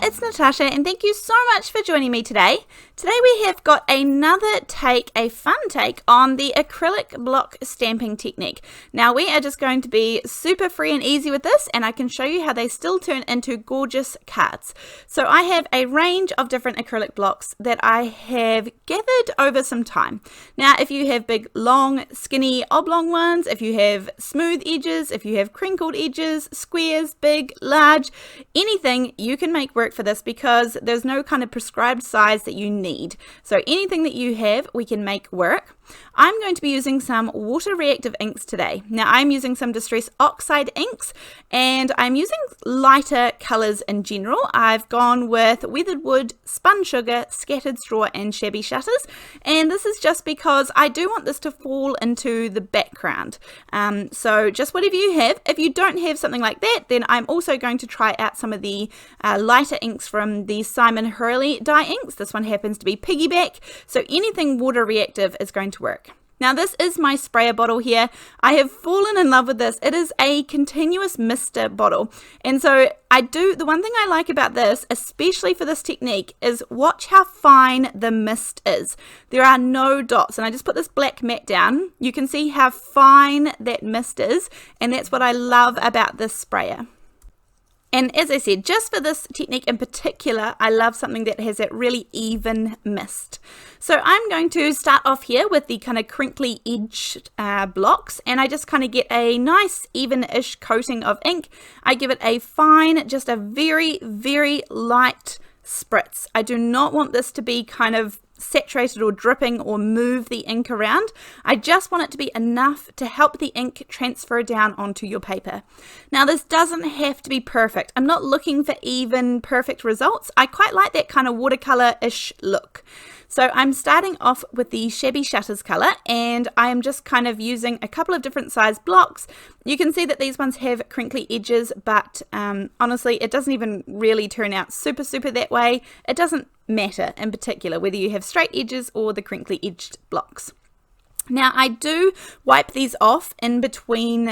it's Natasha and thank you so much for joining me today. Today we have got another take, a fun take on the acrylic block stamping technique. Now we are just going to be super free and easy with this, and I can show you how they still turn into gorgeous cards. So I have a range of different acrylic blocks that I have gathered over some time. Now if you have big, long, skinny, oblong ones, if you have smooth edges, if you have crinkled edges, squares, big, large, anything you can make work for this because there's no kind of prescribed size that you need. So anything that you have, we can make work. I'm going to be using some water reactive inks today. Now I'm using some Distress Oxide inks and I'm using lighter colors in general. I've gone with Weathered Wood, Spun Sugar, Scattered Straw and Shabby Shutters, and this is just because I do want this to fall into the background. So just whatever you have. If you don't have something like that, then I'm also going to try out some of the lighter inks from the Simon Hurley dye inks. This one happens to be Piggyback, so anything water reactive is going to work. Now this is my sprayer bottle here. I have fallen in love with this. It is a continuous mister bottle, and so the one thing I like about this, especially for this technique, is watch how fine the mist is. There are no dots, and I just put this black mat down. You can see how fine that mist is, and that's what I love about this sprayer. And as I said, just for this technique in particular, I love something that has that really even mist. So I'm going to start off here with the kind of crinkly edged blocks, and I just kind of get a nice even-ish coating of ink. I give it a fine, just a very, very light spritz. I do not want this to be kind of saturated or dripping or move the ink around. I just want it to be enough to help the ink transfer down onto your paper. Now this doesn't have to be perfect. I'm not looking for even perfect results. I quite like that kind of watercolor-ish look. So I'm starting off with the Shabby Shutters color, and I am just kind of using a couple of different size blocks. You can see that these ones have crinkly edges, but honestly it doesn't even really turn out super that way. It doesn't matter in particular whether you have straight edges or the crinkly edged blocks. Now I do wipe these off in between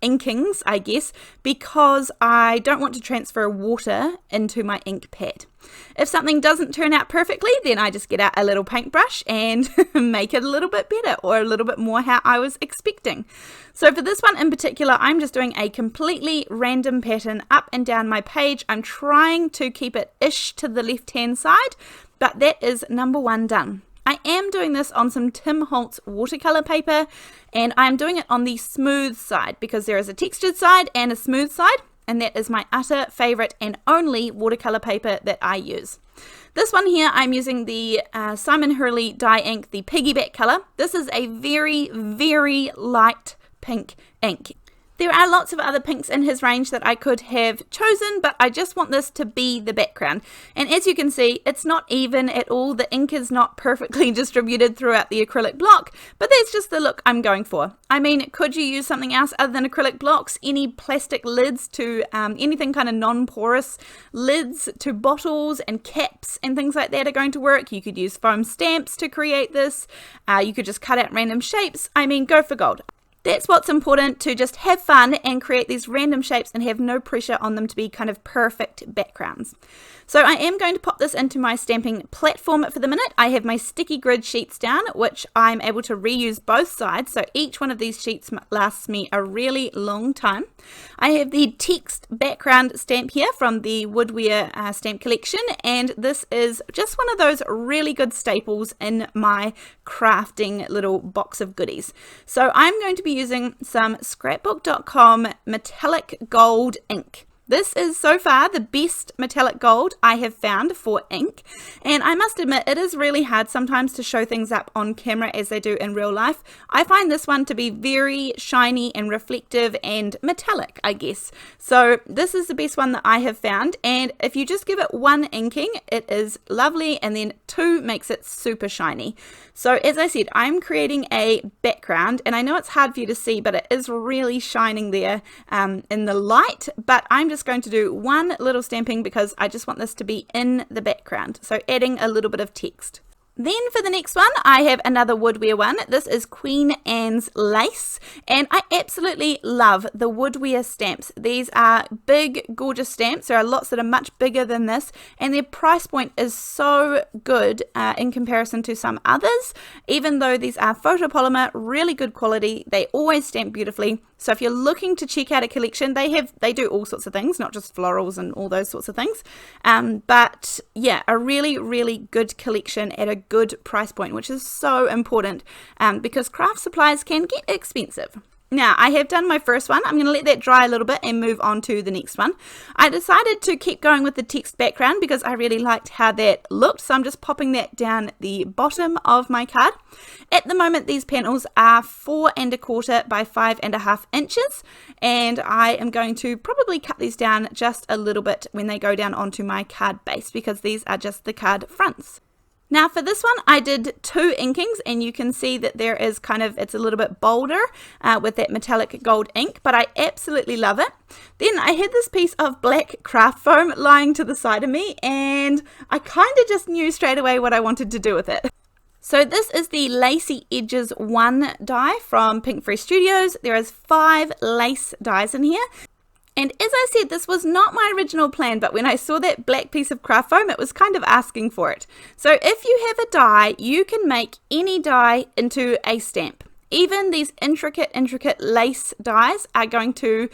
inkings, I guess, because I don't want to transfer water into my ink pad. If something doesn't turn out perfectly, then I just get out a little paintbrush and make it a little bit better, or a little bit more how I was expecting. So for this one in particular, I'm just doing a completely random pattern up and down my page. I'm trying to keep it ish to the left hand side, but that is number one done. I am doing this on some Tim Holtz watercolor paper, and I'm doing it on the smooth side because there is a textured side and a smooth side, and that is my utter favorite and only watercolor paper that I use. This one here, I'm using the Simon Hurley dye ink, the Piggyback color. This is a very, very light pink ink. There are lots of other pinks in his range that I could have chosen, but I just want this to be the background. And as you can see, it's not even at all. The ink is not perfectly distributed throughout the acrylic block, but that's just the look I'm going for. I mean, could you use something else other than acrylic blocks? Any plastic lids to anything kind of non-porous lids to bottles and caps and things like that are going to work. You could use foam stamps to create this. You could just cut out random shapes. I mean, go for gold. That's what's important, to just have fun and create these random shapes and have no pressure on them to be kind of perfect backgrounds. So I am going to pop this into my stamping platform for the minute. I have my sticky grid sheets down, which I'm able to reuse both sides, so each one of these sheets lasts me a really long time. I have the text background stamp here from the Woodware stamp collection, and this is just one of those really good staples in my crafting little box of goodies. So I'm going to be using some scrapbook.com metallic gold ink. This is so far the best metallic gold I have found for ink, and I must admit it is really hard sometimes to show things up on camera as they do in real life. I find this one to be very shiny and reflective and metallic, I guess. So this is the best one that I have found, and if you just give it one inking, it is lovely, and then two makes it super shiny. So as I said, I'm creating a background, and I know it's hard for you to see, but it is really shining there in the light, but I'm just going to do one little stamping because I just want this to be in the background, so adding a little bit of text. Then for the next one, I have another Woodware one. This is Queen Anne's Lace, and I absolutely love the Woodware stamps. These are big, gorgeous stamps. There are lots that are much bigger than this, and their price point is so good in comparison to some others. Even though these are photopolymer, really good quality, they always stamp beautifully. So if you're looking to check out a collection, they do all sorts of things, not just florals and all those sorts of things. But yeah, a really, really good collection at a good price point, which is so important because craft supplies can get expensive. Now, I have done my first one. I'm going to let that dry a little bit and move on to the next one. I decided to keep going with the text background because I really liked how that looked. So I'm just popping that down the bottom of my card. At the moment, these panels are 4 1/4 by 5 1/2 inches. And I am going to probably cut these down just a little bit when they go down onto my card base because these are just the card fronts. Now for this one, I did 2 inkings, and you can see that there is it's a little bit bolder with that metallic gold ink, but I absolutely love it. Then I had this piece of black craft foam lying to the side of me, and I kind of just knew straight away what I wanted to do with it. So this is the Lacey Edges 1 die from Pinkfresh Studios. There is 5 lace dies in here. And as I said, this was not my original plan, but when I saw that black piece of craft foam, it was kind of asking for it. So if you have a die, you can make any die into a stamp. Even these intricate lace dies are going to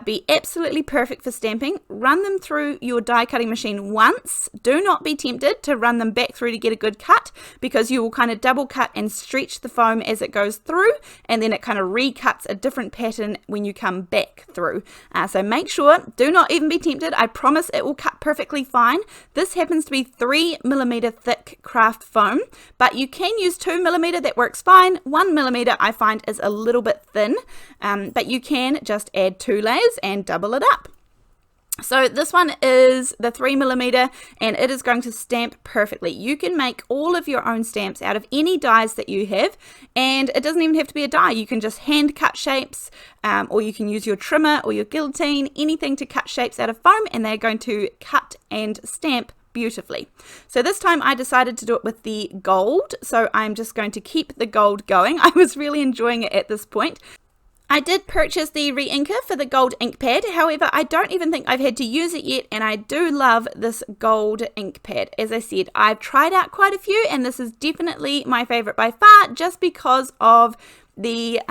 be absolutely perfect for stamping. Run them through your die cutting machine once. Do not be tempted to run them back through to get a good cut, because you will kind of double cut and stretch the foam as it goes through, and then it kind of recuts a different pattern when you come back through. So make sure, do not even be tempted. I promise it will cut perfectly fine. This happens to be 3mm thick craft foam, but you can use 2mm, that works fine. 1mm I find is a little bit thin, but you can just add 2 layers and double it up. So this one is the 3mm, and it is going to stamp perfectly. You can make all of your own stamps out of any dies that you have, and it doesn't even have to be a die. You can just hand cut shapes, or you can use your trimmer or your guillotine, anything to cut shapes out of foam, and they're going to cut and stamp beautifully. So this time I decided to do it with the gold, so I'm just going to keep the gold going. I was really enjoying it at this point. I did purchase the Reinker for the gold ink pad, however I don't even think I've had to use it yet, and I do love this gold ink pad. As I said, I've tried out quite a few, and this is definitely my favorite by far, just because of the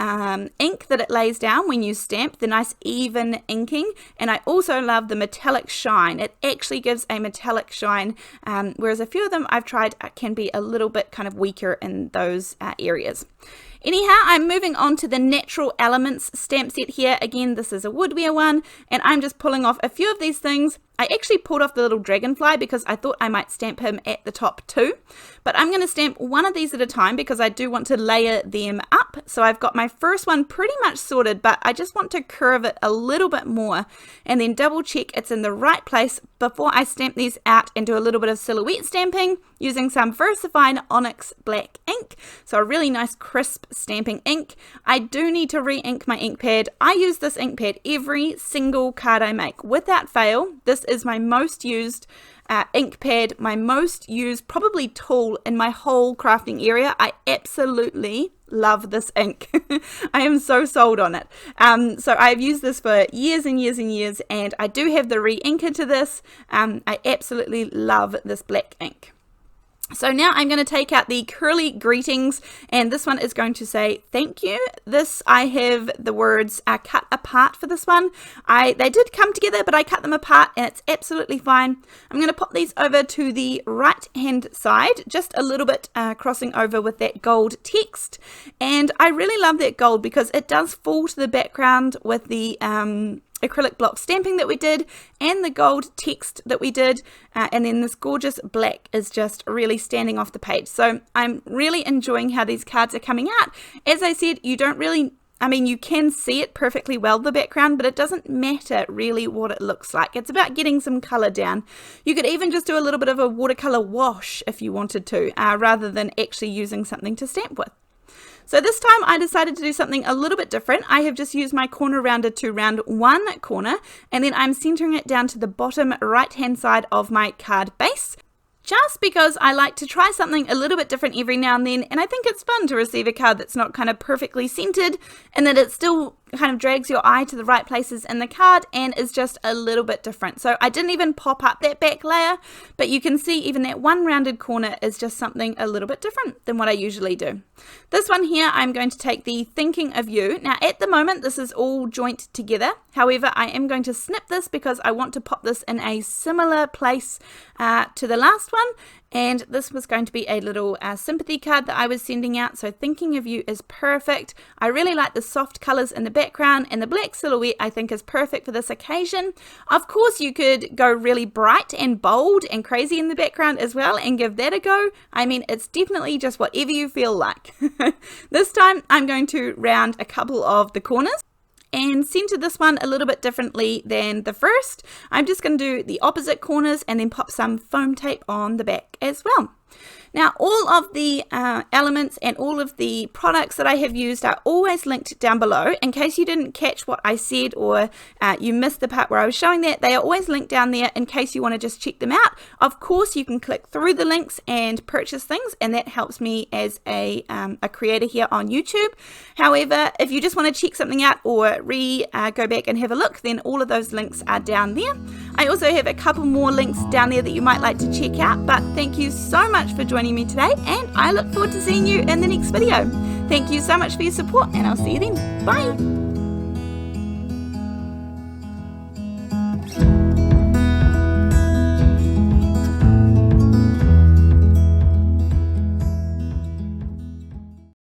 ink that it lays down when you stamp, the nice even inking, and I also love the metallic shine. It actually gives a metallic shine, whereas a few of them I've tried can be a little bit kind of weaker in those areas. Anyhow, I'm moving on to the Natural Elements stamp set here. Again, this is a Woodware one, and I'm just pulling off a few of these things. I actually pulled off the little dragonfly because I thought I might stamp him at the top too. But I'm going to stamp one of these at a time because I do want to layer them up. So I've got my first one pretty much sorted, but I just want to curve it a little bit more and then double check it's in the right place before I stamp these out and do a little bit of silhouette stamping using some VersaFine Onyx black ink. So a really nice crisp stamping ink. I do need to re-ink my ink pad. I use this ink pad every single card I make without fail. This is my most used ink pad, my most used probably tool in my whole crafting area. I absolutely love this ink. I am so sold on it. So I've used this for years and years and years, and I do have the re-inker to this. I absolutely love this black ink. So now I'm going to take out the curly greetings, and this one is going to say thank you. This, I have the words cut apart for this one. They did come together, but I cut them apart, and it's absolutely fine. I'm going to pop these over to the right hand side, just a little bit crossing over with that gold text. And I really love that gold because it does fall to the background with the acrylic block stamping that we did and the gold text that we did, and then this gorgeous black is just really standing off the page. So I'm really enjoying how these cards are coming out. As I said, you don't really, you can see it perfectly well, the background, but it doesn't matter really what it looks like. It's about getting some color down. You could even just do a little bit of a watercolor wash if you wanted to, rather than actually using something to stamp with. So this time I decided to do something a little bit different. I have just used my corner rounder to round one corner, and then I'm centering it down to the bottom right hand side of my card base. just because I like to try something a little bit different every now and then, and I think it's fun to receive a card that's not kind of perfectly centered and that it still kind of drags your eye to the right places in the card and is just a little bit different. So I didn't even pop up that back layer, but you can see even that one rounded corner is just something a little bit different than what I usually do. This one here, I'm going to take the Thinking of You. Now at the moment this is all joint together, however I am going to snip this because I want to pop this in a similar place to the last one, and this was going to be a little sympathy card that I was sending out, so Thinking of You is perfect. I really like the soft colors in the background, and the black silhouette I think is perfect for this occasion. Of course you could go really bright and bold and crazy in the background as well and give that a go. I mean, it's definitely just whatever you feel like. This time I'm going to round a couple of the corners and center this one a little bit differently than the first. I'm just going to do the opposite corners and then pop some foam tape on the back as well. Now all of the elements and all of the products that I have used are always linked down below. In case you didn't catch what I said or you missed the part where I was showing that, they are always linked down there in case you want to just check them out. Of course you can click through the links and purchase things, and that helps me as a creator here on YouTube. However, if you just want to check something out or go back and have a look, then all of those links are down there. I also have a couple more links down there that you might like to check out, but thank you so much for joining me today, and I look forward to seeing you in the next video. Thank you so much for your support, and I'll see you then. Bye!